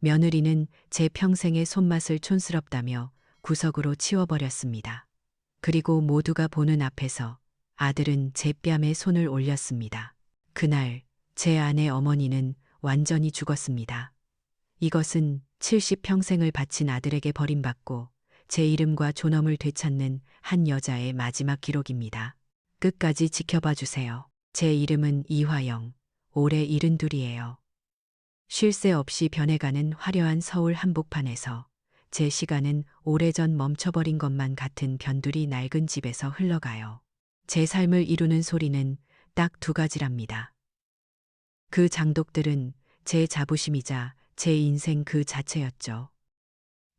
며느리는 제 평생의 손맛을 촌스럽다며 구석으로 치워버렸습니다. 그리고 모두가 보는 앞에서 아들은 제 뺨에 손을 올렸습니다. 그날 제 아내 어머니는 완전히 죽었습니다. 이것은 70평생을 바친 아들에게 버림받고 제 이름과 존엄을 되찾는 한 여자의 마지막 기록입니다. 끝까지 지켜봐 주세요. 제 이름은 이화영, 올해 72이에요. 쉴 새 없이 변해가는 화려한 서울 한복판에서 제 시간은 오래전 멈춰버린 것만 같은 변두리 낡은 집에서 흘러가요. 제 삶을 이루는 소리는 딱 두 가지랍니다. 그 장독들은 제 자부심이자 제 인생 그 자체였죠.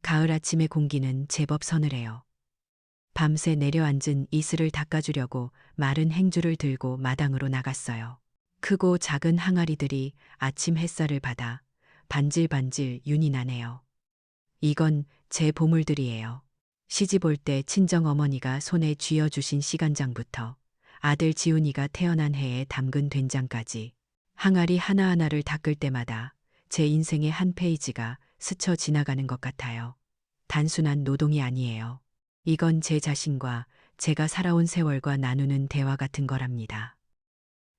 가을 아침의 공기는 제법 서늘해요. 밤새 내려앉은 이슬을 닦아주려고 마른 행주를 들고 마당으로 나갔어요. 크고 작은 항아리들이 아침 햇살을 받아 반질반질 윤이 나네요. 이건 제 보물들이에요. 시집 올 때 친정어머니가 손에 쥐어주신 시간장부터 아들 지훈이가 태어난 해에 담근 된장까지 항아리 하나하나를 닦을 때마다 제 인생의 한 페이지가 스쳐 지나가는 것 같아요. 단순한 노동이 아니에요. 이건 제 자신과 제가 살아온 세월과 나누는 대화 같은 거랍니다.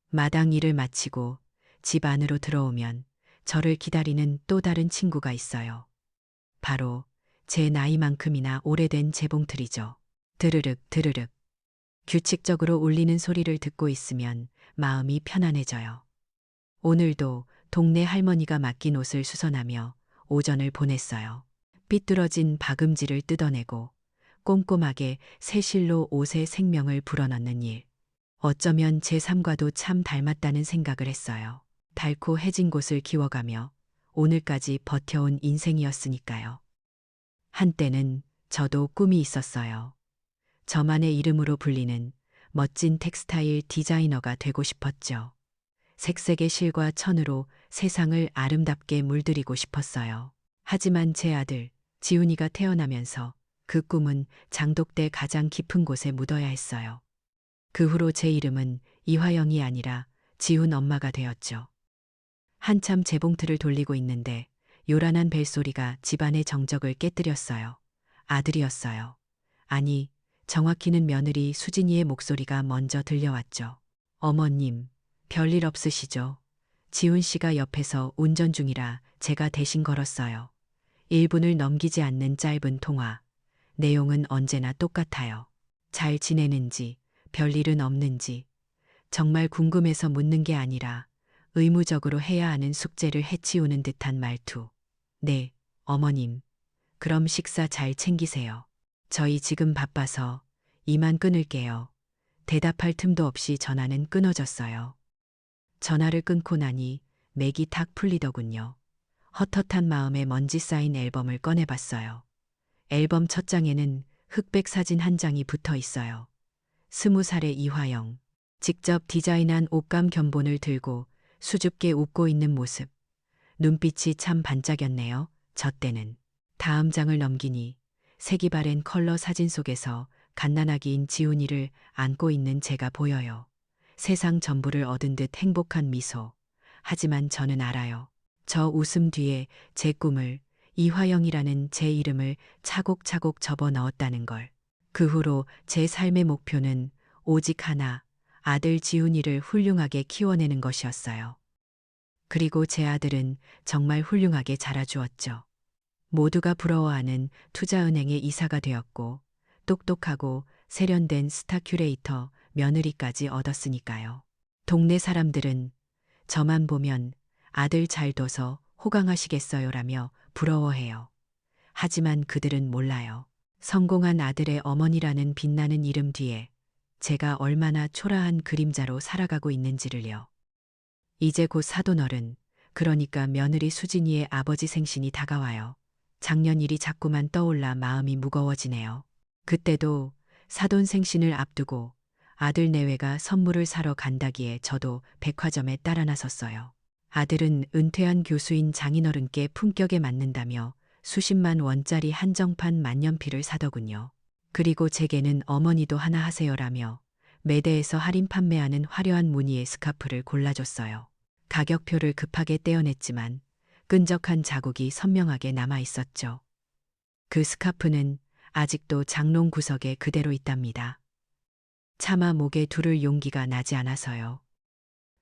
마당 일을 마치고 집 안으로 들어오면 저를 기다리는 또 다른 친구가 있어요. 바로 제 나이만큼이나 오래된 재봉틀이죠. 드르륵 드르륵. 규칙적으로 울리는 소리를 듣고 있으면 마음이 편안해져요. 오늘도 동네 할머니가 맡긴 옷을 수선하며 오전을 보냈어요. 삐뚤어진 박음질을 뜯어내고 꼼꼼하게 새실로 옷에 생명을 불어넣는 일. 어쩌면 제 삶과도 참 닮았다는 생각을 했어요. 닳고 해진 곳을 키워가며 오늘까지 버텨온 인생이었으니까요. 한때는 저도 꿈이 있었어요. 저만의 이름으로 불리는 멋진 텍스타일 디자이너가 되고 싶었죠. 색색의 실과 천으로 세상을 아름답게 물들이고 싶었어요. 하지만 제 아들 지훈이가 태어나면서 그 꿈은 장독대 가장 깊은 곳에 묻어야 했어요. 그 후로 제 이름은 이화영이 아니라 지훈 엄마가 되었죠. 한참 재봉틀을 돌리고 있는데 요란한 벨소리가 집안의 정적을 깨뜨렸어요. 아들이었어요. 아니, 정확히는 며느리 수진이의 목소리가 먼저 들려왔죠. 어머님, 별일 없으시죠? 지훈 씨가 옆에서 운전 중이라 제가 대신 걸었어요. 1분을 넘기지 않는 짧은 통화. 내용은 언제나 똑같아요. 잘 지내는지, 별일은 없는지. 정말 궁금해서 묻는 게 아니라 의무적으로 해야 하는 숙제를 해치우는 듯한 말투. 네, 어머님. 그럼 식사 잘 챙기세요. 저희 지금 바빠서 이만 끊을게요. 대답할 틈도 없이 전화는 끊어졌어요. 전화를 끊고 나니 맥이 탁 풀리더군요. 헛헛한 마음에 먼지 쌓인 앨범을 꺼내봤어요. 앨범 첫 장에는 흑백 사진 한 장이 붙어 있어요. 20살의 이화영. 직접 디자인한 옷감 견본을 들고 수줍게 웃고 있는 모습. 눈빛이 참 반짝였네요. 저 때는. 다음 장을 넘기니 색이 바랜 컬러 사진 속에서 갓난아기인 지훈이를 안고 있는 제가 보여요. 세상 전부를 얻은 듯 행복한 미소. 하지만 저는 알아요. 저 웃음 뒤에 제 꿈을, 이화영이라는 제 이름을 차곡차곡 접어 넣었다는 걸. 그 후로 제 삶의 목표는 오직 하나, 아들 지훈이를 훌륭하게 키워내는 것이었어요. 그리고 제 아들은 정말 훌륭하게 자라주었죠. 모두가 부러워하는 투자은행의 이사가 되었고 똑똑하고 세련된 스타 큐레이터 며느리까지 얻었으니까요. 동네 사람들은 저만 보면 아들 잘 둬서 호강하시겠어요라며 부러워해요. 하지만 그들은 몰라요. 성공한 아들의 어머니라는 빛나는 이름 뒤에 제가 얼마나 초라한 그림자로 살아가고 있는지를요. 이제 곧 사돈어른, 그러니까 며느리 수진이의 아버지 생신이 다가와요. 작년 일이 자꾸만 떠올라 마음이 무거워지네요. 그때도 사돈 생신을 앞두고 아들 내외가 선물을 사러 간다기에 저도 백화점에 따라 나섰어요. 아들은 은퇴한 교수인 장인어른께 품격에 맞는다며 수십만 원짜리 한정판 만년필을 사더군요. 그리고 제게는 어머니도 하나 하세요라며 매대에서 할인 판매하는 화려한 무늬의 스카프를 골라줬어요. 가격표를 급하게 떼어냈지만 끈적한 자국이 선명하게 남아 있었죠. 그 스카프는 아직도 장롱 구석에 그대로 있답니다. 차마 목에 두를 용기가 나지 않아서요.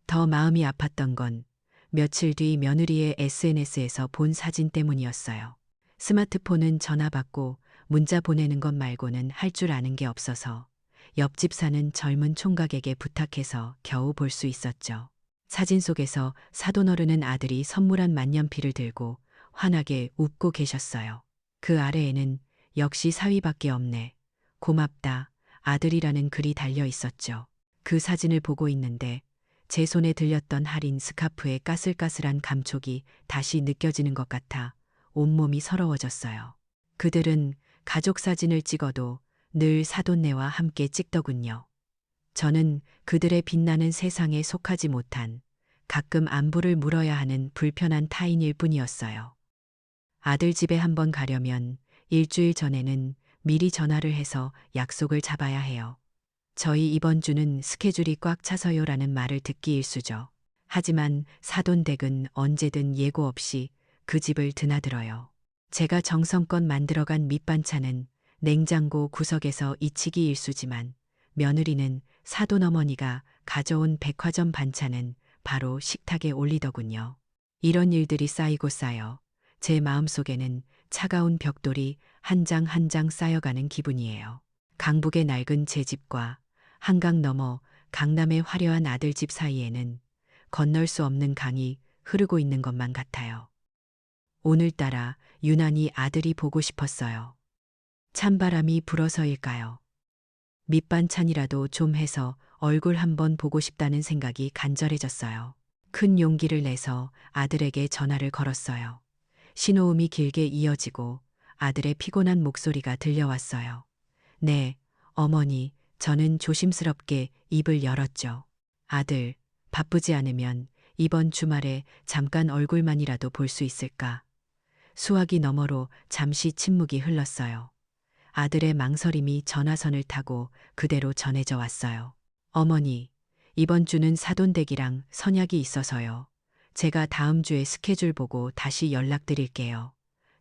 더 마음이 아팠던 건 며칠 뒤 며느리의 SNS에서 본 사진 때문이었어요. 스마트폰은 전화 받고 문자 보내는 것 말고는 할 줄 아는 게 없어서 옆집 사는 젊은 총각에게 부탁해서 겨우 볼 수 있었죠. 사진 속에서 사돈 어른은 아들이 선물한 만년필을 들고 환하게 웃고 계셨어요. 그 아래에는 역시 사위밖에 없네. 고맙다. 아들이라는 글이 달려 있었죠. 그 사진을 보고 있는데 제 손에 들렸던 할인 스카프의 까슬까슬한 감촉이 다시 느껴지는 것 같아 온몸이 서러워졌어요. 그들은 가족 사진을 찍어도 늘 사돈네와 함께 찍더군요. 저는 그들의 빛나는 세상에 속하지 못한 가끔 안부를 물어야 하는 불편한 타인일 뿐이었어요. 아들 집에 한번 가려면 일주일 전에는 미리 전화를 해서 약속을 잡아야 해요. 저희 이번 주는 스케줄이 꽉 차서요라는 말을 듣기 일쑤죠. 하지만 사돈 댁은 언제든 예고 없이 그 집을 드나들어요. 제가 정성껏 만들어간 밑반찬은 냉장고 구석에서 잊히기 일쑤지만 며느리는 사돈 어머니가 가져온 백화점 반찬은 바로 식탁에 올리더군요. 이런 일들이 쌓이고 쌓여 제 마음속에는 차가운 벽돌이 한 장 한 장 쌓여가는 기분이에요. 강북의 낡은 제 집과 한강 너머 강남의 화려한 아들 집 사이에는 건널 수 없는 강이 흐르고 있는 것만 같아요. 오늘따라 유난히 아들이 보고 싶었어요. 찬바람이 불어서일까요? 밑반찬이라도 좀 해서 얼굴 한번 보고 싶다는 생각이 간절해졌어요. 큰 용기를 내서 아들에게 전화를 걸었어요. 신호음이 길게 이어지고 아들의 피곤한 목소리가 들려왔어요. 네, 어머니, 저는 조심스럽게 입을 열었죠. 아들, 바쁘지 않으면 이번 주말에 잠깐 얼굴만이라도 볼 수 있을까? 수화기 너머로 잠시 침묵이 흘렀어요. 아들의 망설임이 전화선을 타고 그대로 전해져 왔어요. 어머니, 이번 주는 사돈댁이랑 선약이 있어서요. 제가 다음 주에 스케줄 보고 다시 연락드릴게요.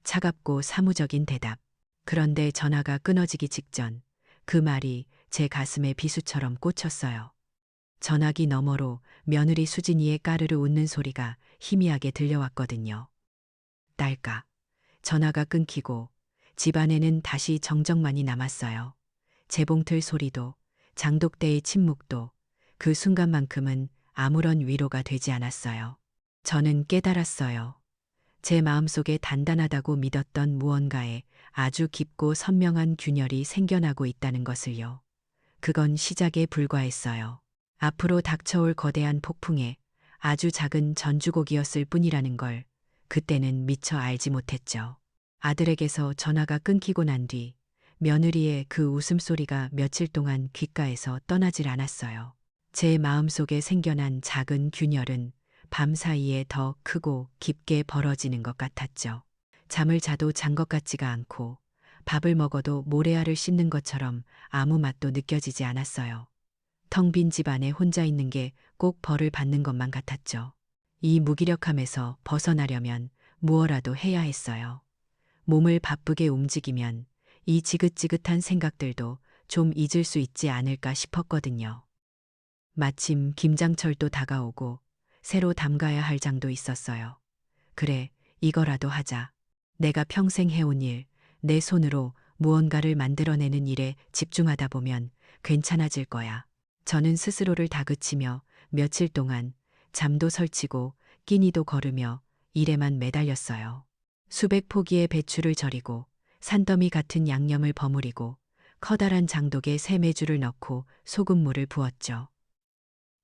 차갑고 사무적인 대답. 그런데 전화가 끊어지기 직전 그 말이 제 가슴에 비수처럼 꽂혔어요. 전화기 너머로 며느리 수진이의 까르르 웃는 소리가 희미하게 들려왔거든요. 딸까. 전화가 끊기고 집안에는 다시 정적만이 남았어요. 재봉틀 소리도 장독대의 침묵도 그 순간만큼은 아무런 위로가 되지 않았어요. 저는 깨달았어요. 제 마음속에 단단하다고 믿었던 무언가에 아주 깊고 선명한 균열이 생겨나고 있다는 것을요. 그건 시작에 불과했어요. 앞으로 닥쳐올 거대한 폭풍에 아주 작은 전주곡이었을 뿐이라는 걸 그때는 미처 알지 못했죠. 아들에게서 전화가 끊기고 난 뒤 며느리의 그 웃음소리가 며칠 동안 귓가에서 떠나질 않았어요. 제 마음속에 생겨난 작은 균열은 밤사이에 더 크고 깊게 벌어지는 것 같았죠. 잠을 자도 잔 것 같지가 않고 밥을 먹어도 모래알을 씹는 것처럼 아무 맛도 느껴지지 않았어요. 텅 빈 집안에 혼자 있는 게 꼭 벌을 받는 것만 같았죠. 이 무기력함에서 벗어나려면 무엇라도 해야 했어요. 몸을 바쁘게 움직이면 이 지긋지긋한 생각들도 좀 잊을 수 있지 않을까 싶었거든요. 마침 김장철도 다가오고 새로 담가야 할 장도 있었어요. 그래, 이거라도 하자. 내가 평생 해온 일, 내 손으로 무언가를 만들어내는 일에 집중하다 보면 괜찮아질 거야. 저는 스스로를 다그치며 며칠 동안 잠도 설치고 끼니도 거르며 일에만 매달렸어요. 수백 포기의 배추를 절이고 산더미 같은 양념을 버무리고 커다란 장독에 새매주를 넣고 소금물을 부었죠.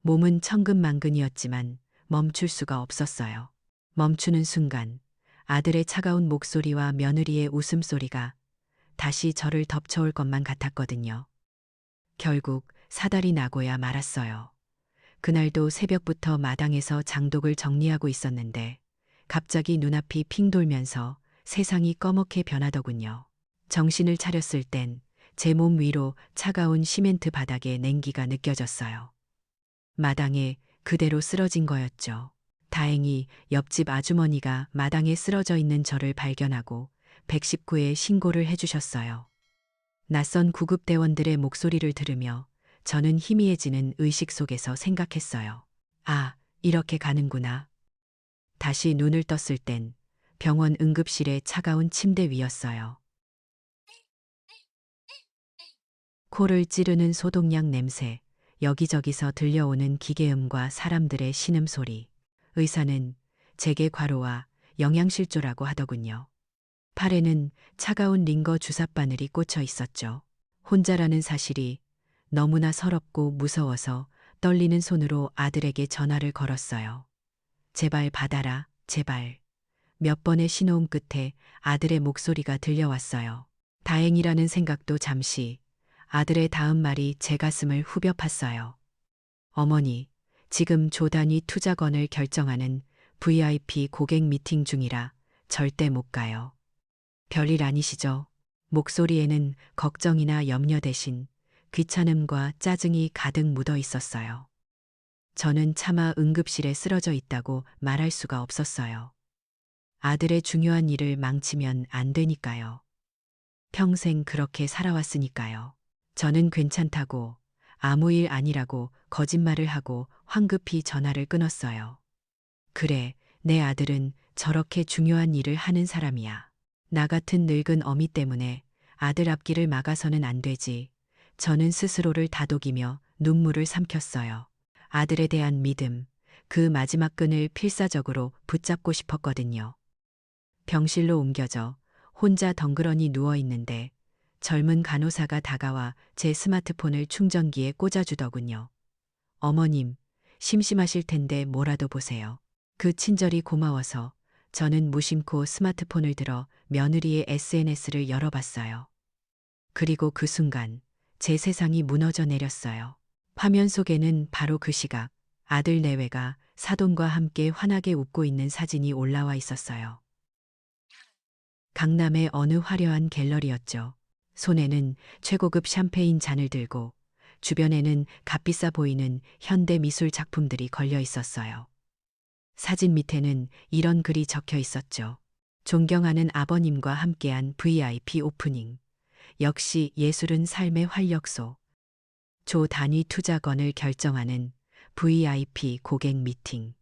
몸은 천근만근이었지만 멈출 수가 없었어요. 멈추는 순간 아들의 차가운 목소리와 며느리의 웃음소리가 다시 저를 덮쳐올 것만 같았거든요. 결국 사달이 나고야 말았어요. 그날도 새벽부터 마당에서 장독을 정리하고 있었는데 갑자기 눈앞이 핑 돌면서 세상이 꺼멓게 변하더군요. 정신을 차렸을 땐 제 몸 위로 차가운 시멘트 바닥에 냉기가 느껴졌어요. 마당에 그대로 쓰러진 거였죠. 다행히 옆집 아주머니가 마당에 쓰러져 있는 저를 발견하고 119에 신고를 해주셨어요. 낯선 구급대원들의 목소리를 들으며 저는 희미해지는 의식 속에서 생각했어요. 아, 이렇게 가는구나. 다시 눈을 떴을 땐 병원 응급실의 차가운 침대 위였어요. 코를 찌르는 소독약 냄새, 여기저기서 들려오는 기계음과 사람들의 신음소리. 의사는 제게 과로와 영양실조라고 하더군요. 팔에는 차가운 링거 주사바늘이 꽂혀 있었죠. 혼자라는 사실이 너무나 서럽고 무서워서 떨리는 손으로 아들에게 전화를 걸었어요. 제발 받아라, 제발. 몇 번의 신호음 끝에 아들의 목소리가 들려왔어요. 다행이라는 생각도 잠시, 아들의 다음 말이 제 가슴을 후벼 팠어요. 어머니, 지금 조단위 투자건을 결정하는 VIP 고객 미팅 중이라 절대 못 가요. 별일 아니시죠? 목소리에는 걱정이나 염려 대신 귀찮음과 짜증이 가득 묻어 있었어요. 저는 차마 응급실에 쓰러져 있다고 말할 수가 없었어요. 아들의 중요한 일을 망치면 안 되니까요. 평생 그렇게 살아왔으니까요. 저는 괜찮다고, 아무 일 아니라고 거짓말을 하고 황급히 전화를 끊었어요. 그래, 내 아들은 저렇게 중요한 일을 하는 사람이야. 나 같은 늙은 어미 때문에 아들 앞길을 막아서는 안 되지. 저는 스스로를 다독이며 눈물을 삼켰어요. 아들에 대한 믿음, 그 마지막 끈을 필사적으로 붙잡고 싶었거든요. 병실로 옮겨져 혼자 덩그러니 누워 있는데 젊은 간호사가 다가와 제 스마트폰을 충전기에 꽂아주더군요. 어머님, 심심하실 텐데 뭐라도 보세요. 그 친절이 고마워서 저는 무심코 스마트폰을 들어 며느리의 SNS를 열어봤어요. 그리고 그 순간 제 세상이 무너져 내렸어요. 화면 속에는 바로 그 시각 아들 내외가 사돈과 함께 환하게 웃고 있는 사진이 올라와 있었어요. 강남의 어느 화려한 갤러리였죠. 손에는 최고급 샴페인 잔을 들고 주변에는 값비싸 보이는 현대 미술 작품들이 걸려 있었어요. 사진 밑에는 이런 글이 적혀 있었죠. 존경하는 아버님과 함께한 VIP 오프닝. 역시 예술은 삶의 활력소. 조 단위 투자건을 결정하는 VIP 고객 미팅.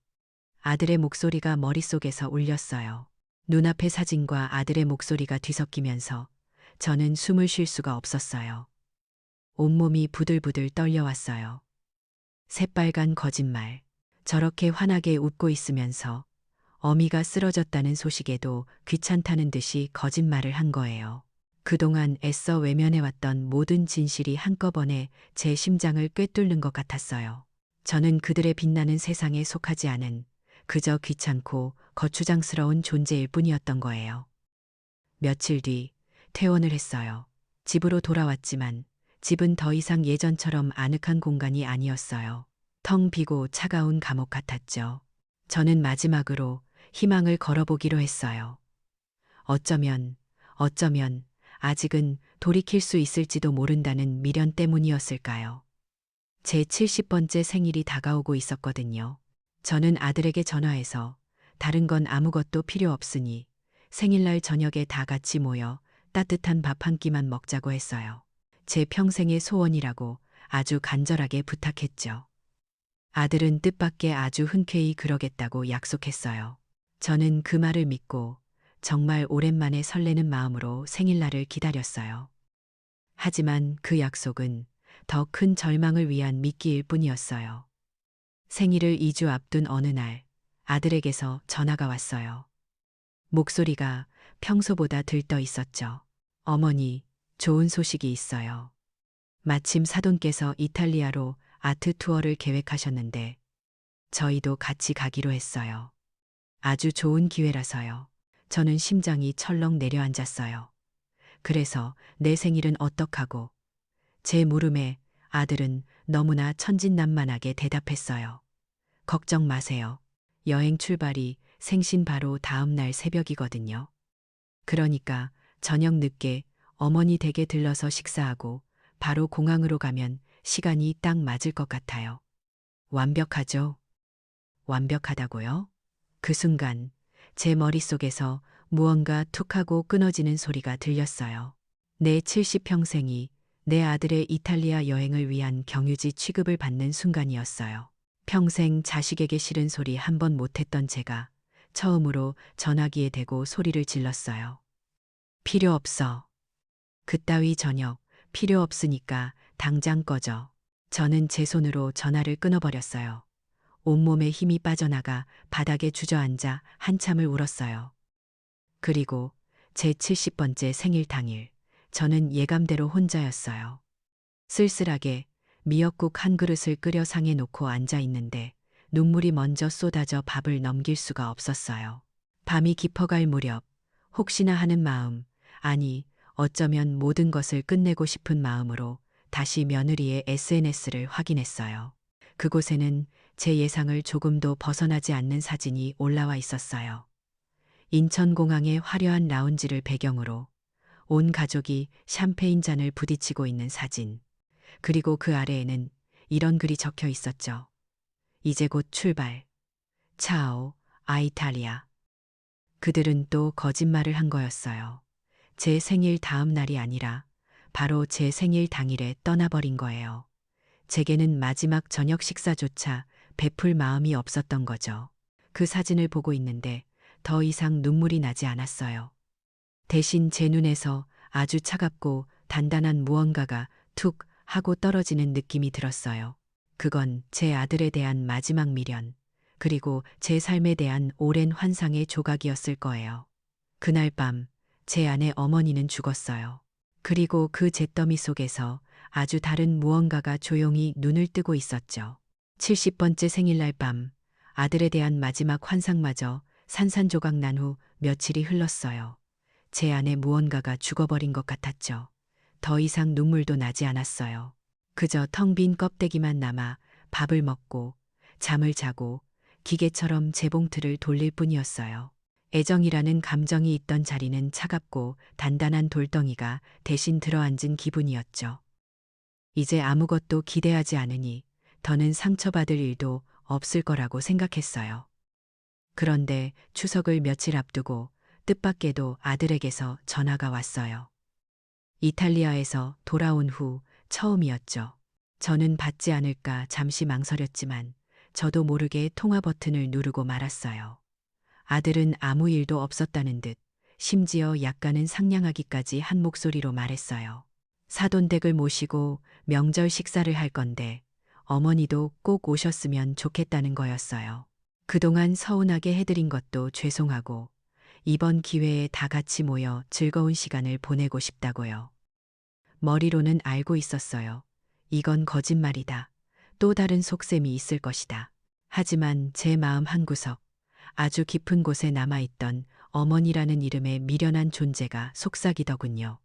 아들의 목소리가 머릿속에서 울렸어요. 눈앞의 사진과 아들의 목소리가 뒤섞이면서 저는 숨을 쉴 수가 없었어요. 온몸이 부들부들 떨려왔어요. 새빨간 거짓말. 저렇게 환하게 웃고 있으면서 어미가 쓰러졌다는 소식에도 귀찮다는 듯이 거짓말을 한 거예요. 그동안 애써 외면해왔던 모든 진실이 한꺼번에 제 심장을 꿰뚫는 것 같았어요. 저는 그들의 빛나는 세상에 속하지 않은 그저 귀찮고 거추장스러운 존재일 뿐이었던 거예요. 며칠 뒤 퇴원을 했어요. 집으로 돌아왔지만 집은 더 이상 예전처럼 아늑한 공간이 아니었어요. 텅 비고 차가운 감옥 같았죠. 저는 마지막으로 희망을 걸어보기로 했어요. 어쩌면 아직은 돌이킬 수 있을지도 모른다는 미련 때문이었을까요? 제 70번째 생일이 다가오고 있었거든요. 저는 아들에게 전화해서 다른 건 아무것도 필요 없으니 생일날 저녁에 다 같이 모여 따뜻한 밥 한 끼만 먹자고 했어요. 제 평생의 소원이라고 아주 간절하게 부탁했죠. 아들은 뜻밖의 아주 흔쾌히 그러겠다고 약속했어요. 저는 그 말을 믿고 정말 오랜만에 설레는 마음으로 생일날을 기다렸어요. 하지만 그 약속은 더 큰 절망을 위한 미끼일 뿐이었어요. 생일을 2주 앞둔 어느 날 아들에게서 전화가 왔어요. 목소리가 평소보다 들떠 있었죠. 어머니, 좋은 소식이 있어요. 마침 사돈께서 이탈리아로 아트 투어를 계획하셨는데 저희도 같이 가기로 했어요. 아주 좋은 기회라서요. 저는 심장이 철렁 내려앉았어요. 그래서 내 생일은 어떡하고? 제 물음에 아들은 너무나 천진난만하게 대답했어요. 걱정 마세요. 여행 출발이 생신 바로 다음 날 새벽이거든요. 그러니까 저녁 늦게 어머니 댁에 들러서 식사하고 바로 공항으로 가면 시간이 딱 맞을 것 같아요. 완벽하죠? 완벽하다고요? 그 순간 제 머릿속에서 무언가 툭 하고 끊어지는 소리가 들렸어요. 내 70평생이 내 아들의 이탈리아 여행을 위한 경유지 취급을 받는 순간이었어요. 평생 자식에게 싫은 소리 한 번 못했던 제가 처음으로 전화기에 대고 소리를 질렀어요. 필요 없어. 그따위 저녁 필요 없으니까 당장 꺼져. 저는 제 손으로 전화를 끊어버렸어요. 온몸에 힘이 빠져나가 바닥에 주저앉아 한참을 울었어요. 그리고 제 70번째 생일 당일, 저는 예감대로 혼자였어요. 쓸쓸하게 미역국 한 그릇을 끓여 상에 놓고 앉아 있는데 눈물이 먼저 쏟아져 밥을 넘길 수가 없었어요. 밤이 깊어갈 무렵, 혹시나 하는 마음, 아니, 어쩌면 모든 것을 끝내고 싶은 마음으로 다시 며느리의 SNS를 확인했어요. 그곳에는 제 예상을 조금도 벗어나지 않는 사진이 올라와 있었어요. 인천공항의 화려한 라운지를 배경으로 온 가족이 샴페인 잔을 부딪히고 있는 사진. 그리고 그 아래에는 이런 글이 적혀 있었죠. 이제 곧 출발. 차오, 아이탈리아. 그들은 또 거짓말을 한 거였어요. 제 생일 다음 날이 아니라 바로 제 생일 당일에 떠나버린 거예요. 제게는 마지막 저녁 식사조차 베풀 마음이 없었던 거죠. 그 사진을 보고 있는데 더 이상 눈물이 나지 않았어요. 대신 제 눈에서 아주 차갑고 단단한 무언가가 툭 하고 떨어지는 느낌이 들었어요. 그건 제 아들에 대한 마지막 미련, 그리고 제 삶에 대한 오랜 환상의 조각이었을 거예요. 그날 밤, 제 아내 어머니는 죽었어요. 그리고 그 잿더미 속에서 아주 다른 무언가가 조용히 눈을 뜨고 있었죠. 70번째 생일날 밤, 아들에 대한 마지막 환상마저 산산조각 난 후 며칠이 흘렀어요. 제 안에 무언가가 죽어버린 것 같았죠. 더 이상 눈물도 나지 않았어요. 그저 텅 빈 껍데기만 남아 밥을 먹고 잠을 자고 기계처럼 재봉틀을 돌릴 뿐이었어요. 애정이라는 감정이 있던 자리는 차갑고 단단한 돌덩이가 대신 들어앉은 기분이었죠. 이제 아무것도 기대하지 않으니 더는 상처받을 일도 없을 거라고 생각했어요. 그런데 추석을 며칠 앞두고 뜻밖에도 아들에게서 전화가 왔어요. 이탈리아에서 돌아온 후 처음이었죠. 저는 받지 않을까 잠시 망설였지만 저도 모르게 통화 버튼을 누르고 말았어요. 아들은 아무 일도 없었다는 듯 심지어 약간은 상냥하기까지 한 목소리로 말했어요. 사돈댁을 모시고 명절 식사를 할 건데 어머니도 꼭 오셨으면 좋겠다는 거였어요. 그동안 서운하게 해드린 것도 죄송하고 이번 기회에 다 같이 모여 즐거운 시간을 보내고 싶다고요. 머리로는 알고 있었어요. 이건 거짓말이다. 또 다른 속셈이 있을 것이다. 하지만 제 마음 한구석, 아주 깊은 곳에 남아있던 어머니라는 이름의 미련한 존재가 속삭이더군요.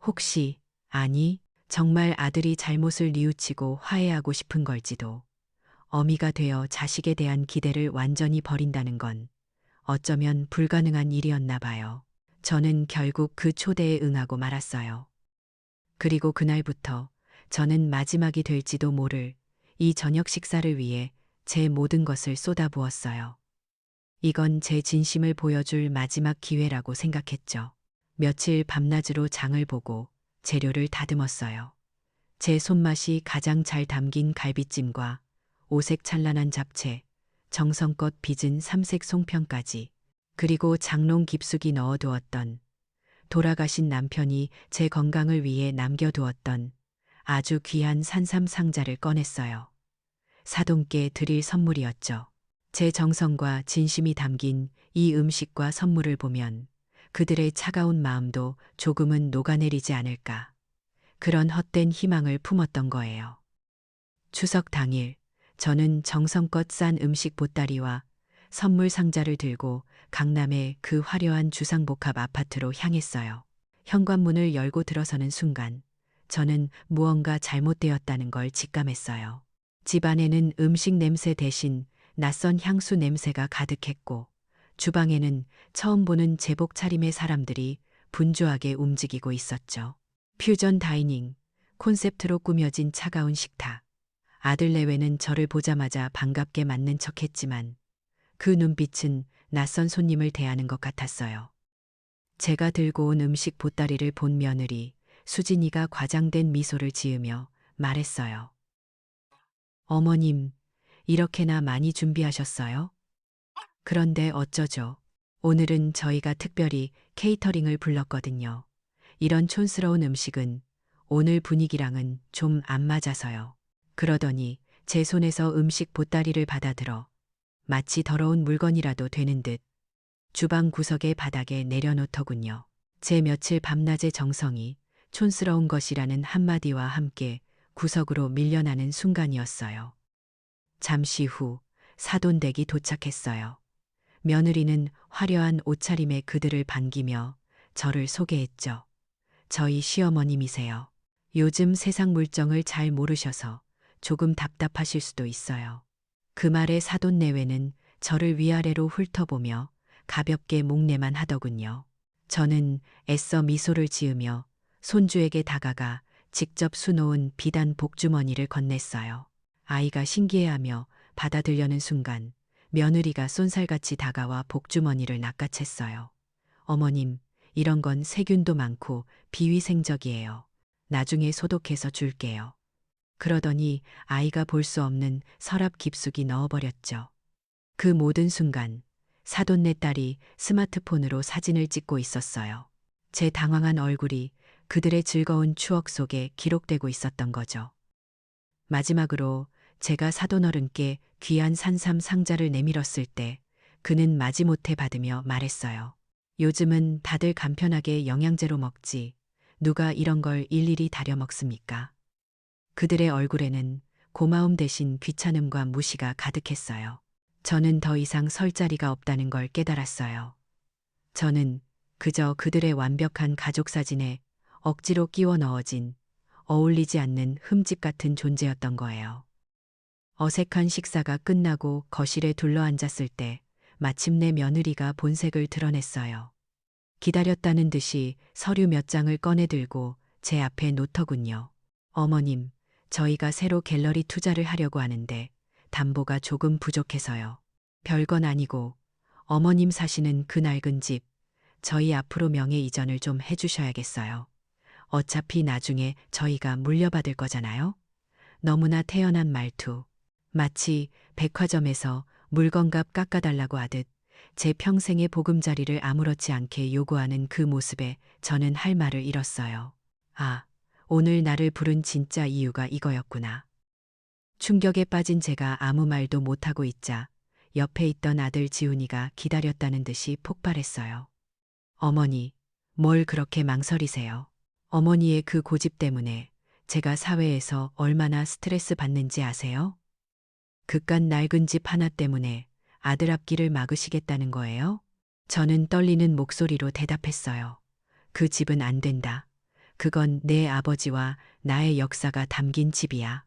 혹시, 아니, 정말 아들이 잘못을 뉘우치고 화해하고 싶은 걸지도. 어미가 되어 자식에 대한 기대를 완전히 버린다는 건 어쩌면 불가능한 일이었나 봐요. 저는 결국 그 초대에 응하고 말았어요. 그리고 그날부터 저는 마지막이 될지도 모를 이 저녁 식사를 위해 제 모든 것을 쏟아부었어요. 이건 제 진심을 보여줄 마지막 기회라고 생각했죠. 며칠 밤낮으로 장을 보고 재료를 다듬었어요. 제 손맛이 가장 잘 담긴 갈비찜과 오색 찬란한 잡채, 정성껏 빚은 삼색 송편까지, 그리고 장롱 깊숙이 넣어두었던, 돌아가신 남편이 제 건강을 위해 남겨두었던 아주 귀한 산삼 상자를 꺼냈어요. 사돈께 드릴 선물이었죠. 제 정성과 진심이 담긴 이 음식과 선물을 보면 그들의 차가운 마음도 조금은 녹아내리지 않을까. 그런 헛된 희망을 품었던 거예요. 추석 당일, 저는 정성껏 싼 음식 보따리와 선물 상자를 들고 강남의 그 화려한 주상복합 아파트로 향했어요. 현관문을 열고 들어서는 순간 저는 무언가 잘못되었다는 걸 직감했어요. 집안에는 음식 냄새 대신 낯선 향수 냄새가 가득했고 주방에는 처음 보는 제복 차림의 사람들이 분주하게 움직이고 있었죠. 퓨전 다이닝, 콘셉트로 꾸며진 차가운 식탁. 아들 내외는 저를 보자마자 반갑게 맞는 척했지만 그 눈빛은 낯선 손님을 대하는 것 같았어요. 제가 들고 온 음식 보따리를 본 며느리 수진이가 과장된 미소를 지으며 말했어요. 어머님, 이렇게나 많이 준비하셨어요? 그런데 어쩌죠? 오늘은 저희가 특별히 케이터링을 불렀거든요. 이런 촌스러운 음식은 오늘 분위기랑은 좀 안 맞아서요. 그러더니 제 손에서 음식 보따리를 받아들어 마치 더러운 물건이라도 되는 듯 주방 구석의 바닥에 내려놓더군요. 제 며칠 밤낮의 정성이 촌스러운 것이라는 한마디와 함께 구석으로 밀려나는 순간이었어요. 잠시 후 사돈댁이 도착했어요. 며느리는 화려한 옷차림에 그들을 반기며 저를 소개했죠. 저희 시어머님이세요. 요즘 세상 물정을 잘 모르셔서 조금 답답하실 수도 있어요. 그 말에 사돈 내외는 저를 위아래로 훑어보며 가볍게 목례만 하더군요. 저는 애써 미소를 지으며 손주에게 다가가 직접 수놓은 비단 복주머니를 건넸어요. 아이가 신기해하며 받아들려는 순간 며느리가 쏜살같이 다가와 복주머니를 낚아챘어요. 어머님, 이런 건 세균도 많고 비위생적이에요. 나중에 소독해서 줄게요. 그러더니 아이가 볼 수 없는 서랍 깊숙이 넣어버렸죠. 그 모든 순간 사돈네 딸이 스마트폰으로 사진을 찍고 있었어요. 제 당황한 얼굴이 그들의 즐거운 추억 속에 기록되고 있었던 거죠. 마지막으로 제가 사돈어른께 귀한 산삼 상자를 내밀었을 때 그는 마지못해 받으며 말했어요. 요즘은 다들 간편하게 영양제로 먹지 누가 이런 걸 일일이 다려 먹습니까? 그들의 얼굴에는 고마움 대신 귀찮음과 무시가 가득했어요. 저는 더 이상 설 자리가 없다는 걸 깨달았어요. 저는 그저 그들의 완벽한 가족 사진에 억지로 끼워 넣어진 어울리지 않는 흠집 같은 존재였던 거예요. 어색한 식사가 끝나고 거실에 둘러앉았을 때 마침내 며느리가 본색을 드러냈어요. 기다렸다는 듯이 서류 몇 장을 꺼내 들고 제 앞에 놓더군요. 어머님, 저희가 새로 갤러리 투자를 하려고 하는데 담보가 조금 부족해서요. 별건 아니고 어머님 사시는 그 낡은 집, 저희 앞으로 명예 이전을 좀 해주셔야겠어요. 어차피 나중에 저희가 물려받을 거잖아요. 너무나 태연한 말투. 마치 백화점에서 물건값 깎아달라고 하듯 제 평생의 보금자리를 아무렇지 않게 요구하는 그 모습에 저는 할 말을 잃었어요. 아, 오늘 나를 부른 진짜 이유가 이거였구나. 충격에 빠진 제가 아무 말도 못하고 있자 옆에 있던 아들 지훈이가 기다렸다는 듯이 폭발했어요. 어머니, 뭘 그렇게 망설이세요? 어머니의 그 고집 때문에 제가 사회에서 얼마나 스트레스 받는지 아세요? 그깟 낡은 집 하나 때문에 아들 앞길을 막으시겠다는 거예요? 저는 떨리는 목소리로 대답했어요. 그 집은 안 된다. 그건 내 아버지와 나의 역사가 담긴 집이야.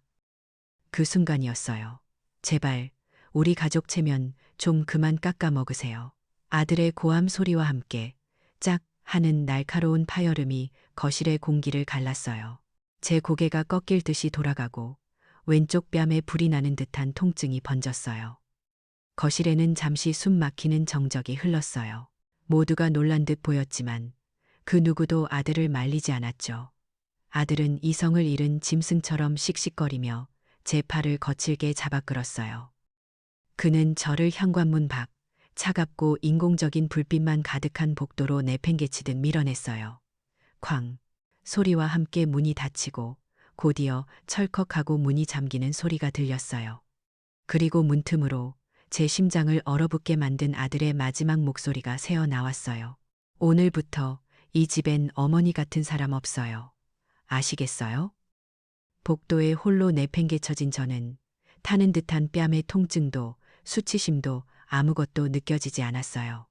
그 순간이었어요. 제발 우리 가족 체면 좀 그만 깎아 먹으세요. 아들의 고함 소리와 함께 짝 하는 날카로운 파열음이 거실의 공기를 갈랐어요. 제 고개가 꺾일 듯이 돌아가고 왼쪽 뺨에 불이 나는 듯한 통증이 번졌어요. 거실에는 잠시 숨 막히는 정적이 흘렀어요. 모두가 놀란 듯 보였지만 그 누구도 아들을 말리지 않았죠. 아들은 이성을 잃은 짐승처럼 씩씩거리며 제 팔을 거칠게 잡아 끌었어요. 그는 저를 현관문 밖 차갑고 인공적인 불빛만 가득한 복도로 내팽개치듯 밀어냈어요. 쾅! 소리와 함께 문이 닫히고 곧이어 철컥하고 문이 잠기는 소리가 들렸어요. 그리고 문틈으로 제 심장을 얼어붙게 만든 아들의 마지막 목소리가 새어 나왔어요. 오늘부터 이 집엔 어머니 같은 사람 없어요. 아시겠어요? 복도에 홀로 내팽개쳐진 저는 타는 듯한 뺨의 통증도 수치심도 아무것도 느껴지지 않았어요.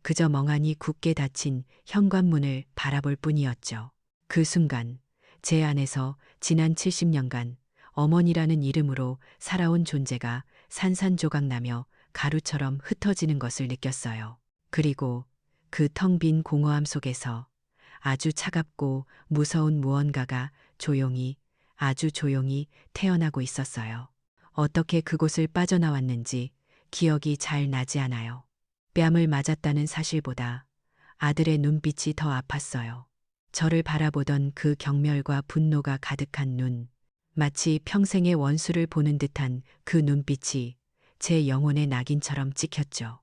그저 멍하니 굳게 닫힌 현관문을 바라볼 뿐이었죠. 그 순간 제 안에서 지난 70년간 어머니라는 이름으로 살아온 존재가 산산조각나며 가루처럼 흩어지는 것을 느꼈어요. 그리고 그 텅 빈 공허함 속에서 아주 차갑고 무서운 무언가가 조용히, 아주 조용히 태어나고 있었어요. 어떻게 그곳을 빠져나왔는지 기억이 잘 나지 않아요. 뺨을 맞았다는 사실보다 아들의 눈빛이 더 아팠어요. 저를 바라보던 그 경멸과 분노가 가득한 눈, 마치 평생의 원수를 보는 듯한 그 눈빛이 제 영혼의 낙인처럼 찍혔죠.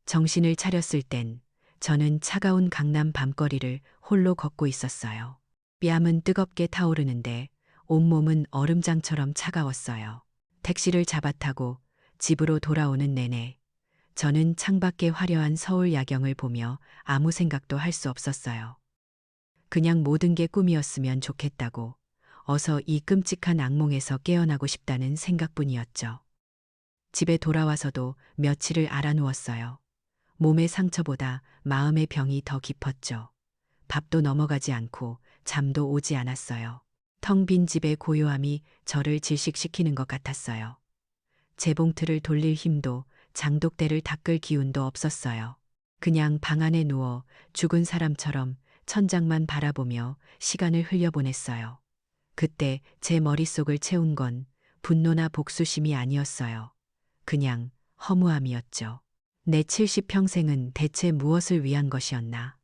정신을 차렸을 땐 저는 차가운 강남 밤거리를 홀로 걷고 있었어요. 뺨은 뜨겁게 타오르는데 온몸은 얼음장처럼 차가웠어요. 택시를 잡아타고 집으로 돌아오는 내내 저는 창밖의 화려한 서울 야경을 보며 아무 생각도 할 수 없었어요. 그냥 모든 게 꿈이었으면 좋겠다고, 어서 이 끔찍한 악몽에서 깨어나고 싶다는 생각뿐이었죠. 집에 돌아와서도 며칠을 알아누웠어요. 몸의 상처보다 마음의 병이 더 깊었죠. 밥도 넘어가지 않고 잠도 오지 않았어요. 텅 빈 집의 고요함이 저를 질식시키는 것 같았어요. 재봉틀을 돌릴 힘도 장독대를 닦을 기운도 없었어요. 그냥 방 안에 누워 죽은 사람처럼 천장만 바라보며 시간을 흘려보냈어요. 그때 제 머릿속을 채운 건 분노나 복수심이 아니었어요. 그냥 허무함이었죠. 내 70평생은 대체 무엇을 위한 것이었나?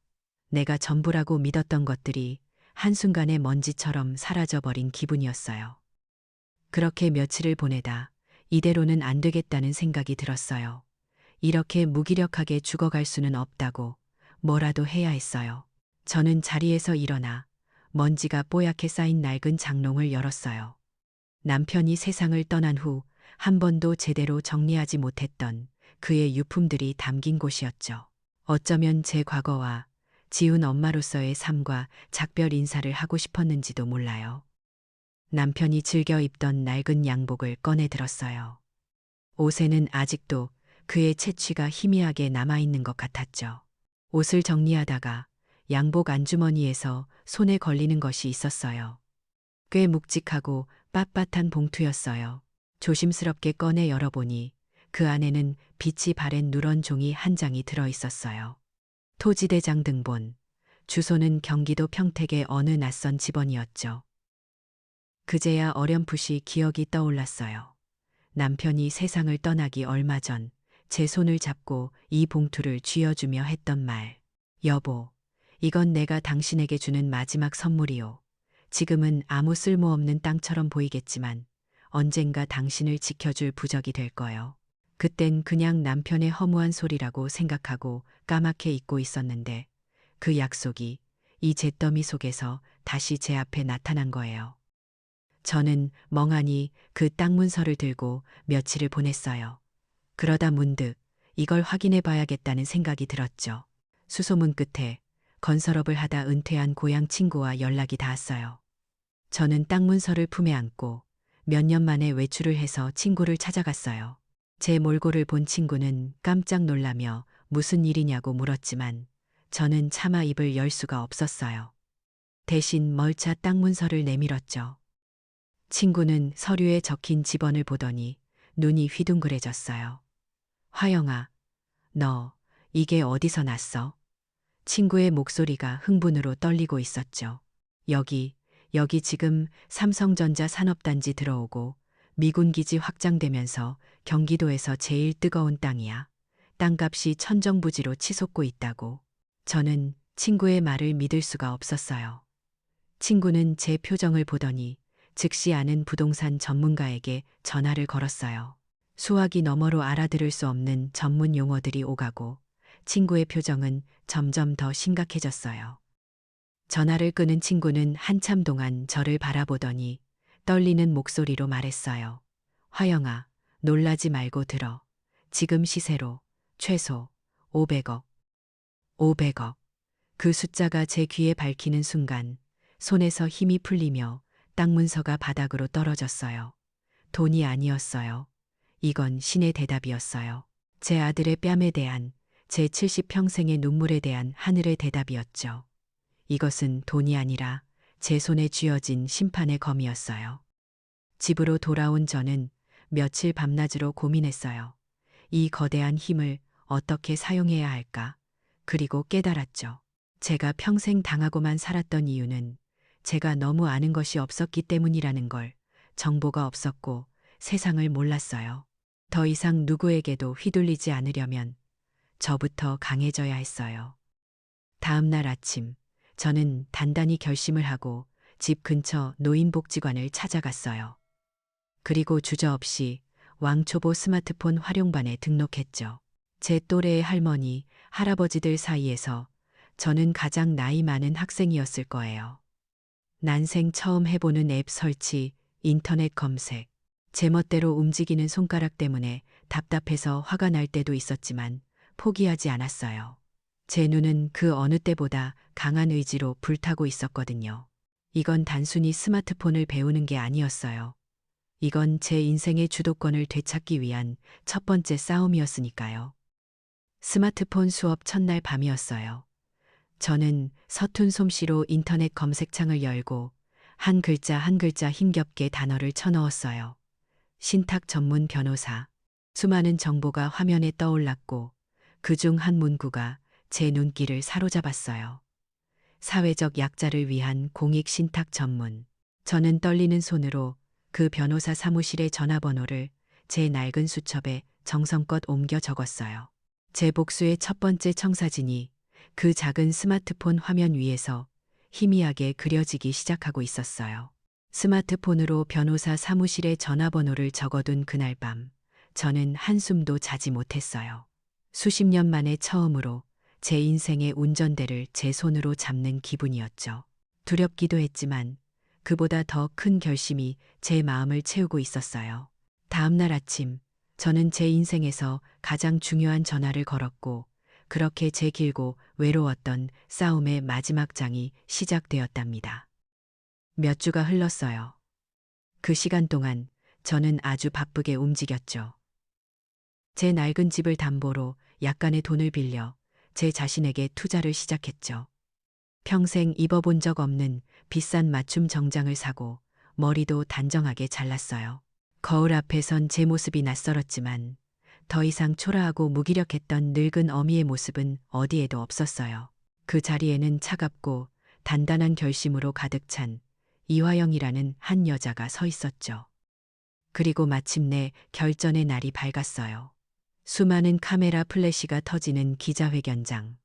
내가 전부라고 믿었던 것들이 한순간에 먼지처럼 사라져버린 기분이었어요. 그렇게 며칠을 보내다 이대로는 안 되겠다는 생각이 들었어요. 이렇게 무기력하게 죽어갈 수는 없다고 뭐라도 해야 했어요. 저는 자리에서 일어나 먼지가 뽀얗게 쌓인 낡은 장롱을 열었어요. 남편이 세상을 떠난 후 한 번도 제대로 정리하지 못했던 그의 유품들이 담긴 곳이었죠. 어쩌면 제 과거와 지운 엄마로서의 삶과 작별 인사를 하고 싶었는지도 몰라요. 남편이 즐겨 입던 낡은 양복을 꺼내 들었어요. 옷에는 아직도 그의 채취가 희미하게 남아있는 것 같았죠. 옷을 정리하다가 양복 안주머니에서 손에 걸리는 것이 있었어요. 꽤 묵직하고 빳빳한 봉투였어요. 조심스럽게 꺼내 열어보니 그 안에는 빛이 바랜 누런 종이 한 장이 들어 있었어요. 토지대장 등본, 주소는 경기도 평택의 어느 낯선 집원이었죠. 그제야 어렴풋이 기억이 떠올랐어요. 남편이 세상을 떠나기 얼마 전 제 손을 잡고 이 봉투를 쥐어주며 했던 말. 여보, 이건 내가 당신에게 주는 마지막 선물이요. 지금은 아무 쓸모없는 땅처럼 보이겠지만 언젠가 당신을 지켜줄 부적이 될 거요. 그땐 그냥 남편의 허무한 소리라고 생각하고 까맣게 잊고 있었는데 그 약속이 이 잿더미 속에서 다시 제 앞에 나타난 거예요. 저는 멍하니 그 땅 문서를 들고 며칠을 보냈어요. 그러다 문득 이걸 확인해 봐야겠다는 생각이 들었죠. 수소문 끝에 건설업을 하다 은퇴한 고향 친구와 연락이 닿았어요. 저는 땅 문서를 품에 안고 몇 년 만에 외출을 해서 친구를 찾아갔어요. 제 몰골을 본 친구는 깜짝 놀라며 무슨 일이냐고 물었지만 저는 차마 입을 열 수가 없었어요. 대신 멀차 땅 문서를 내밀었죠. 친구는 서류에 적힌 집원을 보더니 눈이 휘둥그레졌어요. 화영아, 너 이게 어디서 났어? 친구의 목소리가 흥분으로 떨리고 있었죠. 여기 지금 삼성전자 산업단지 들어오고 미군 기지 확장되면서 경기도에서 제일 뜨거운 땅이야. 땅값이 천정부지로 치솟고 있다고. 저는 친구의 말을 믿을 수가 없었어요. 친구는 제 표정을 보더니 즉시 아는 부동산 전문가에게 전화를 걸었어요. 수화기 너머로 알아들을 수 없는 전문 용어들이 오가고 친구의 표정은 점점 더 심각해졌어요. 전화를 끊은 친구는 한참 동안 저를 바라보더니 떨리는 목소리로 말했어요. 화영아, 놀라지 말고 들어. 지금 시세로 최소 500억. 500억. 그 숫자가 제 귀에 밝히는 순간 손에서 힘이 풀리며 땅 문서가 바닥으로 떨어졌어요. 돈이 아니었어요. 이건 신의 대답이었어요. 제 아들의 뺨에 대한, 제 70평생의 눈물에 대한 하늘의 대답이었죠. 이것은 돈이 아니라 제 손에 쥐어진 심판의 검이었어요. 집으로 돌아온 저는 며칠 밤낮으로 고민했어요. 이 거대한 힘을 어떻게 사용해야 할까? 그리고 깨달았죠. 제가 평생 당하고만 살았던 이유는 제가 너무 아는 것이 없었기 때문이라는 걸, 정보가 없었고 세상을 몰랐어요. 더 이상 누구에게도 휘둘리지 않으려면 저부터 강해져야 했어요. 다음 날 아침, 저는 단단히 결심을 하고 집 근처 노인복지관을 찾아갔어요. 그리고 주저없이 왕초보 스마트폰 활용반에 등록했죠. 제 또래의 할머니, 할아버지들 사이에서 저는 가장 나이 많은 학생이었을 거예요. 난생 처음 해보는 앱 설치, 인터넷 검색, 제멋대로 움직이는 손가락 때문에 답답해서 화가 날 때도 있었지만 포기하지 않았어요. 제 눈은 그 어느 때보다 강한 의지로 불타고 있었거든요. 이건 단순히 스마트폰을 배우는 게 아니었어요. 이건 제 인생의 주도권을 되찾기 위한 첫 번째 싸움이었으니까요. 스마트폰 수업 첫날 밤이었어요. 저는 서툰 솜씨로 인터넷 검색창을 열고 한 글자 한 글자 힘겹게 단어를 쳐넣었어요. 신탁 전문 변호사. 수많은 정보가 화면에 떠올랐고 그중 한 문구가 제 눈길을 사로잡았어요. 사회적 약자를 위한 공익 신탁 전문. 저는 떨리는 손으로 그 변호사 사무실의 전화번호를 제 낡은 수첩에 정성껏 옮겨 적었어요. 제 복수의 첫 번째 청사진이 그 작은 스마트폰 화면 위에서 희미하게 그려지기 시작하고 있었어요. 스마트폰으로 변호사 사무실의 전화번호를 적어둔 그날 밤, 저는 한숨도 자지 못했어요. 수십 년 만에 처음으로 제 인생의 운전대를 제 손으로 잡는 기분이었죠. 두렵기도 했지만 그보다 더 큰 결심이 제 마음을 채우고 있었어요. 다음 날 아침, 저는 제 인생에서 가장 중요한 전화를 걸었고, 그렇게 제 길고 외로웠던 싸움의 마지막 장이 시작되었답니다. 몇 주가 흘렀어요. 그 시간 동안 저는 아주 바쁘게 움직였죠. 제 낡은 집을 담보로 약간의 돈을 빌려 제 자신에게 투자를 시작했죠. 평생 입어본 적 없는 비싼 맞춤 정장을 사고 머리도 단정하게 잘랐어요. 거울 앞에 선 제 모습이 낯설었지만 더 이상 초라하고 무기력했던 늙은 어미의 모습은 어디에도 없었어요. 그 자리에는 차갑고 단단한 결심으로 가득 찬 이화영이라는 한 여자가 서 있었죠. 그리고 마침내 결전의 날이 밝았어요. 수많은 카메라 플래시가 터지는 기자회견장.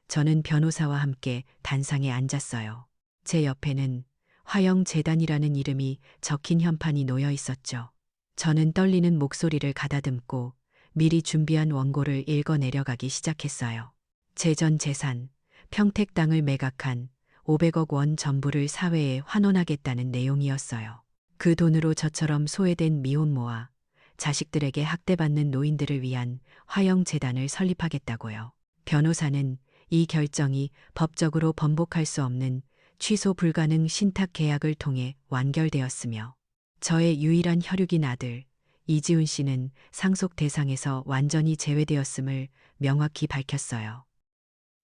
저는 변호사와 함께 단상에 앉았어요. 제 옆에는 화영재단이라는 이름이 적힌 현판이 놓여 있었죠. 저는 떨리는 목소리를 가다듬고 미리 준비한 원고를 읽어 내려가기 시작했어요. 제 전 재산, 평택 땅을 매각한 500억 원 전부를 사회에 환원하겠다는 내용이었어요. 그 돈으로 저처럼 소외된 미혼모와 자식들에게 학대받는 노인들을 위한 화영재단을 설립하겠다고요. 변호사는 이 결정이 법적으로 번복할 수 없는 취소 불가능 신탁 계약을 통해 완결되었으며 저의 유일한 혈육인 아들 이지훈 씨는 상속 대상에서 완전히 제외되었음을 명확히 밝혔어요.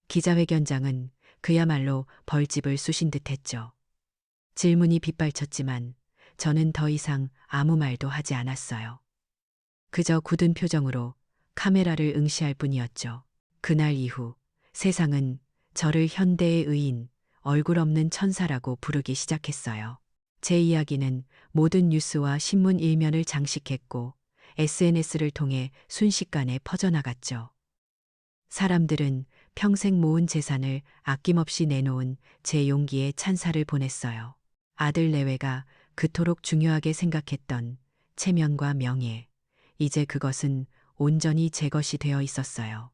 기자회견장은 그야말로 벌집을 쑤신 듯했죠. 질문이 빗발쳤지만 저는 더 이상 아무 말도 하지 않았어요. 그저 굳은 표정으로 카메라를 응시할 뿐이었죠. 그날 이후 세상은 저를 현대의 의인, 얼굴 없는 천사라고 부르기 시작했어요. 제 이야기는 모든 뉴스와 신문 일면을 장식했고 SNS를 통해 순식간에 퍼져나갔죠. 사람들은 평생 모은 재산을 아낌없이 내놓은 제 용기에 찬사를 보냈어요. 아들 내외가 그토록 중요하게 생각했던 체면과 명예, 이제 그것은 온전히 제 것이 되어 있었어요.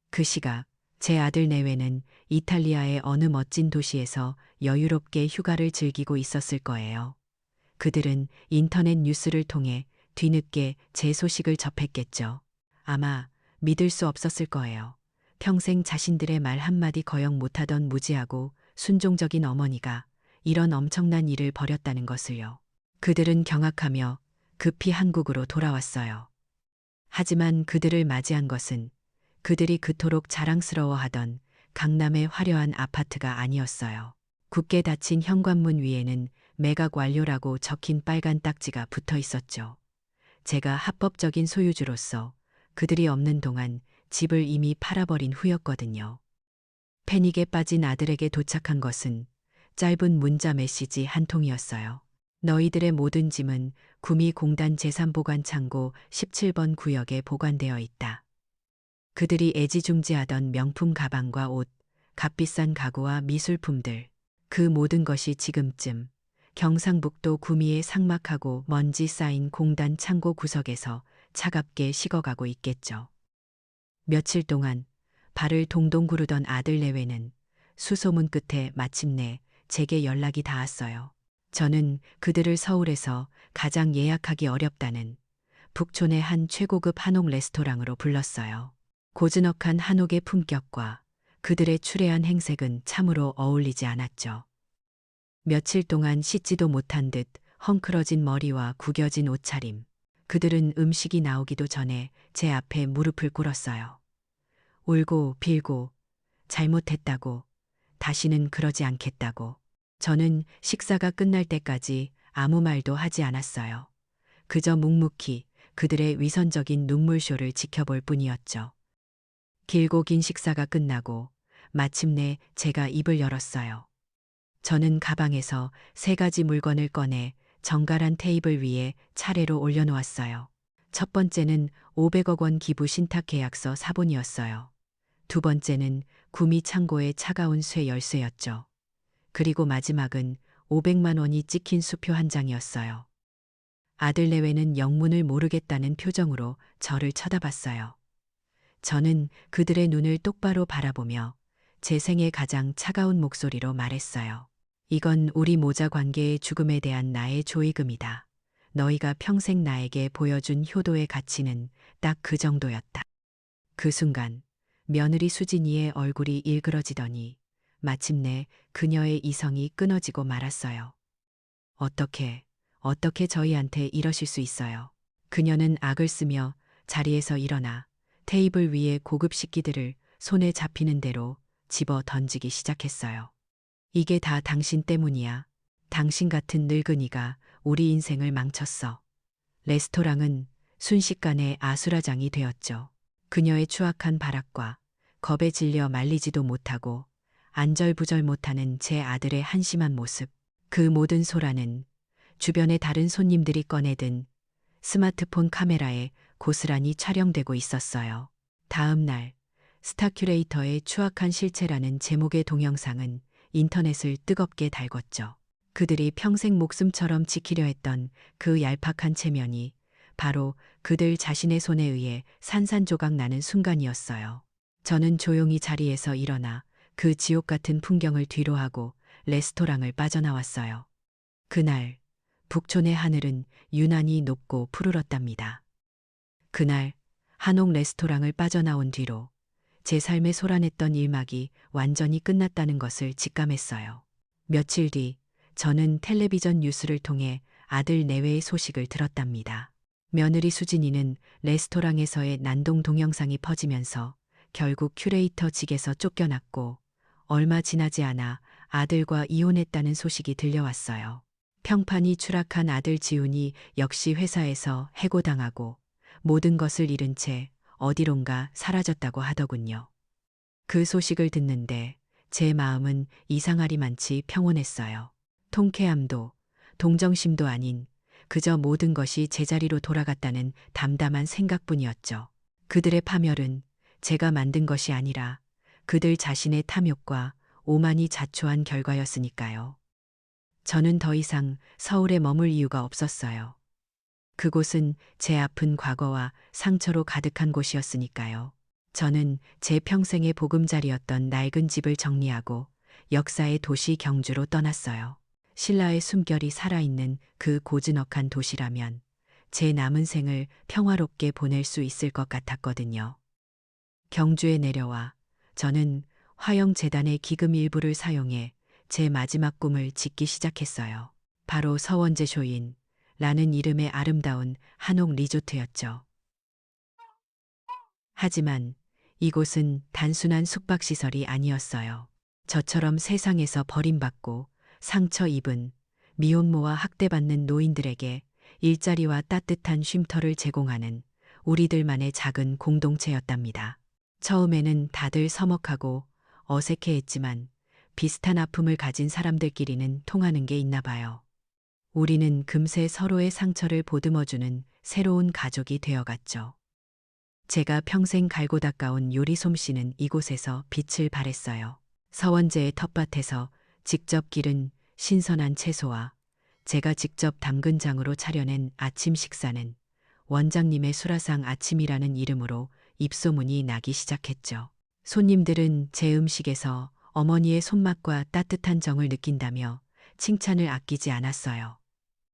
그 시각 제 아들 내외는 이탈리아의 어느 멋진 도시에서 여유롭게 휴가를 즐기고 있었을 거예요. 그들은 인터넷 뉴스를 통해 뒤늦게 제 소식을 접했겠죠. 아마 믿을 수 없었을 거예요. 평생 자신들의 말 한마디 거역 못하던 무지하고 순종적인 어머니가 이런 엄청난 일을 벌였다는 것을요. 그들은 경악하며 급히 한국으로 돌아왔어요. 하지만 그들을 맞이한 것은 그들이 그토록 자랑스러워하던 강남의 화려한 아파트가 아니었어요. 굳게 닫힌 현관문 위에는 매각 완료라고 적힌 빨간 딱지가 붙어 있었죠. 제가 합법적인 소유주로서 그들이 없는 동안 집을 이미 팔아버린 후였거든요. 패닉에 빠진 아들에게 도착한 것은 짧은 문자 메시지 한 통이었어요. 너희들의 모든 짐은 구미공단 재산보관창고 17번 구역에 보관되어 있다. 그들이 애지중지하던 명품 가방과 옷, 값비싼 가구와 미술품들, 그 모든 것이 지금쯤 경상북도 구미의 삭막하고 먼지 쌓인 공단 창고 구석에서 차갑게 식어가고 있겠죠. 며칠 동안 발을 동동 구르던 아들 내외는 수소문 끝에 마침내 제게 연락이 닿았어요. 저는 그들을 서울에서 가장 예약하기 어렵다는 북촌의 한 최고급 한옥 레스토랑으로 불렀어요. 고즈넉한 한옥의 품격과 그들의 추레한 행색은 참으로 어울리지 않았죠. 며칠 동안 씻지도 못한 듯 헝클어진 머리와 구겨진 옷차림. 그들은 음식이 나오기도 전에 제 앞에 무릎을 꿇었어요. 울고 빌고 잘못했다고, 다시는 그러지 않겠다고. 저는 식사가 끝날 때까지 아무 말도 하지 않았어요. 그저 묵묵히 그들의 위선적인 눈물쇼를 지켜볼 뿐이었죠. 길고 긴 식사가 끝나고 마침내 제가 입을 열었어요. 저는 가방에서 3가지 물건을 꺼내 정갈한 테이블 위에 차례로 올려놓았어요. 첫 번째는 500억 원 기부 신탁 계약서 사본이었어요. 두 번째는 구미 창고의 차가운 쇠 열쇠였죠. 그리고 마지막은 500만 원이 찍힌 수표 한 장이었어요. 아들 내외는 영문을 모르겠다는 표정으로 저를 쳐다봤어요. 저는 그들의 눈을 똑바로 바라보며 제 생애 가장 차가운 목소리로 말했어요. 이건 우리 모자 관계의 죽음에 대한 나의 조의금이다. 너희가 평생 나에게 보여준 효도의 가치는 딱 그 정도였다. 그 순간 며느리 수진이의 얼굴이 일그러지더니 마침내 그녀의 이성이 끊어지고 말았어요. 어떻게 저희한테 이러실 수 있어요? 그녀는 악을 쓰며 자리에서 일어나 테이블 위에 고급 식기들을 손에 잡히는 대로 집어 던지기 시작했어요. 이게 다 당신 때문이야. 당신 같은 늙은이가 우리 인생을 망쳤어. 레스토랑은 순식간에 아수라장이 되었죠. 그녀의 추악한 발악과 겁에 질려 말리지도 못하고 안절부절 못하는 제 아들의 한심한 모습, 그 모든 소란은 주변의 다른 손님들이 꺼내든 스마트폰 카메라에 고스란히 촬영되고 있었어요. 다음 날 스타 큐레이터의 추악한 실체라는 제목의 동영상은 인터넷을 뜨겁게 달궜죠. 그들이 평생 목숨처럼 지키려 했던 그 얄팍한 체면이 바로 그들 자신의 손에 의해 산산조각 나는 순간이었어요. 저는 조용히 자리에서 일어나 그 지옥 같은 풍경을 뒤로하고 레스토랑을 빠져나왔어요. 그날 북촌의 하늘은 유난히 높고 푸르렀답니다. 그날 한옥 레스토랑을 빠져나온 뒤로 제 삶에 소란했던 일막이 완전히 끝났다는 것을 직감했어요. 며칠 뒤 저는 텔레비전 뉴스를 통해 아들 내외의 소식을 들었답니다. 며느리 수진이는 레스토랑에서의 난동 동영상이 퍼지면서 결국 큐레이터직에서 쫓겨났고 얼마 지나지 않아 아들과 이혼했다는 소식이 들려왔어요. 평판이 추락한 아들 지훈이 역시 회사에서 해고당하고 모든 것을 잃은 채 어디론가 사라졌다고 하더군요. 그 소식을 듣는데 제 마음은 이상하리만치 평온했어요. 통쾌함도 동정심도 아닌 그저 모든 것이 제자리로 돌아갔다는 담담한 생각뿐이었죠. 그들의 파멸은 제가 만든 것이 아니라 그들 자신의 탐욕과 오만이 자초한 결과였으니까요. 저는 더 이상 서울에 머물 이유가 없었어요. 그곳은 제 아픈 과거와 상처로 가득한 곳이었으니까요. 저는 제 평생의 보금자리였던 낡은 집을 정리하고 역사의 도시 경주로 떠났어요. 신라의 숨결이 살아있는 그 고즈넉한 도시라면 제 남은 생을 평화롭게 보낼 수 있을 것 같았거든요. 경주에 내려와 저는 화영재단의 기금 일부를 사용해 제 마지막 꿈을 짓기 시작했어요. 바로 서원재쇼인 라는 이름의 아름다운 한옥 리조트였죠. 하지만 이곳은 단순한 숙박시설이 아니었어요. 저처럼 세상에서 버림받고 상처 입은 미혼모와 학대받는 노인들에게 일자리와 따뜻한 쉼터를 제공하는 우리들만의 작은 공동체였답니다. 처음에는 다들 서먹하고 어색해했지만 비슷한 아픔을 가진 사람들끼리는 통하는 게 있나 봐요. 우리는 금세 서로의 상처를 보듬어주는 새로운 가족이 되어갔죠. 제가 평생 갈고 닦아온 요리 솜씨는 이곳에서 빛을 발했어요. 서원재의 텃밭에서 직접 기른 신선한 채소와 제가 직접 담근 장으로 차려낸 아침 식사는 원장님의 수라상 아침이라는 이름으로 입소문이 나기 시작했죠. 손님들은 제 음식에서 어머니의 손맛과 따뜻한 정을 느낀다며 칭찬을 아끼지 않았어요.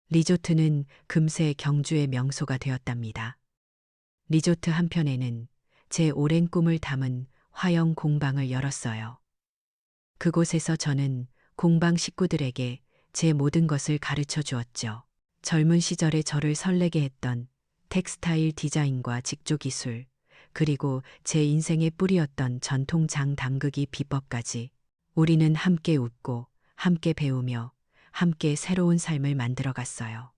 리조트는 금세 경주의 명소가 되었답니다. 리조트 한편에는 제 오랜 꿈을 담은 화영 공방을 열었어요. 그곳에서 저는 공방 식구들에게 제 모든 것을 가르쳐 주었죠. 젊은 시절에 저를 설레게 했던 텍스타일 디자인과 직조 기술, 그리고 제 인생의 뿌리였던 전통 장 담그기 비법까지 우리는 함께 웃고 함께 배우며 함께 새로운 삶을 만들어 갔어요.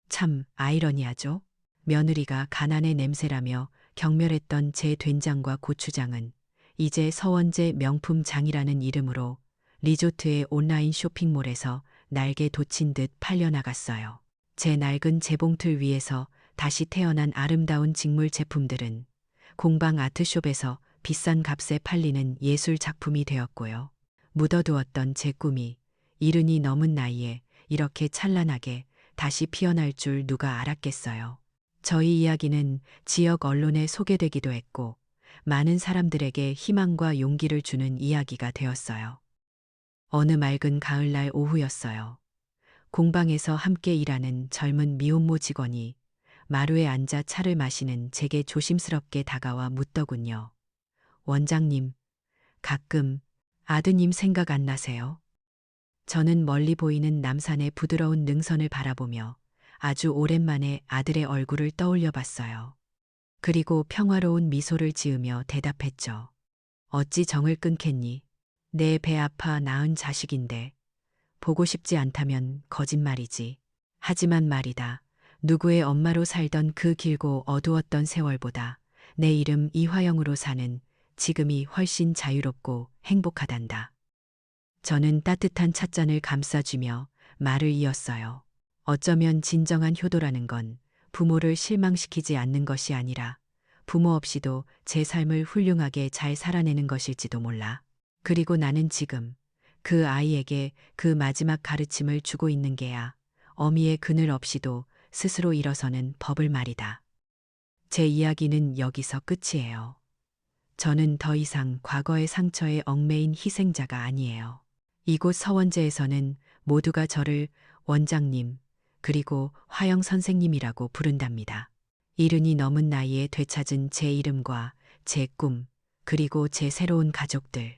참 아이러니하죠? 며느리가 가난의 냄새라며 경멸했던 제 된장과 고추장은 이제 서원재 명품 장이라는 이름으로 리조트의 온라인 쇼핑몰에서 날개 돋친 듯 팔려나갔어요. 제 낡은 재봉틀 위에서 다시 태어난 아름다운 직물 제품들은 공방 아트숍에서 비싼 값에 팔리는 예술 작품이 되었고요. 묻어두었던 제 꿈이 이른이 넘은 나이에 이렇게 찬란하게 다시 피어날 줄 누가 알았겠어요. 저희 이야기는 지역 언론에 소개되기도 했고 많은 사람들에게 희망과 용기를 주는 이야기가 되었어요. 어느 맑은 가을날 오후였어요. 공방에서 함께 일하는 젊은 미혼모 직원이 마루에 앉아 차를 마시는 제게 조심스럽게 다가와 묻더군요. 원장님, 가끔 아드님 생각 안 나세요? 저는 멀리 보이는 남산의 부드러운 능선을 바라보며 아주 오랜만에 아들의 얼굴을 떠올려 봤어요. 그리고 평화로운 미소를 지으며 대답했죠. 어찌 정을 끊겠니? 내 배 아파 낳은 자식인데 보고 싶지 않다면 거짓말이지. 하지만 말이다. 누구의 엄마로 살던 그 길고 어두웠던 세월보다 내 이름 이화영으로 사는 지금이 훨씬 자유롭고 행복하단다. 저는 따뜻한 찻잔을 감싸주며 말을 이었어요. 어쩌면 진정한 효도라는 건 부모를 실망시키지 않는 것이 아니라 부모 없이도 제 삶을 훌륭하게 잘 살아내는 것일지도 몰라. 그리고 나는 지금 그 아이에게 그 마지막 가르침을 주고 있는 게야. 어미의 그늘 없이도 스스로 일어서는 법을 말이다. 제 이야기는 여기서 끝이에요. 저는 더 이상 과거의 상처에 얽매인 희생자가 아니에요. 이곳 서원재에서는 모두가 저를 원장님, 그리고 화영 선생님이라고 부른답니다. 이른이 넘은 나이에 되찾은 제 이름과 제 꿈, 그리고 제 새로운 가족들.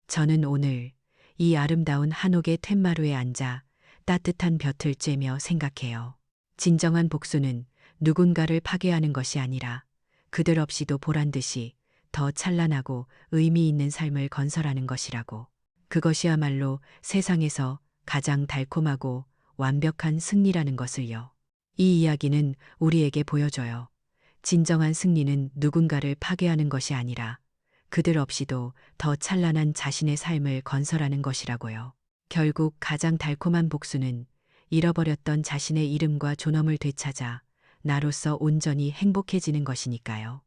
저는 오늘 이 아름다운 한옥의 툇마루에 앉아 따뜻한 볕을 쬐며 생각해요. 진정한 복수는 누군가를 파괴하는 것이 아니라 그들 없이도 보란 듯이 더 찬란하고 의미 있는 삶을 건설하는 것이라고. 그것이야말로 세상에서 가장 달콤하고 완벽한 승리라는 것을요. 이 이야기는 우리에게 보여줘요. 진정한 승리는 누군가를 파괴하는 것이 아니라 그들 없이도 더 찬란한 자신의 삶을 건설하는 것이라고요. 결국 가장 달콤한 복수는 잃어버렸던 자신의 이름과 존엄을 되찾아 나로서 온전히 행복해지는 것이니까요.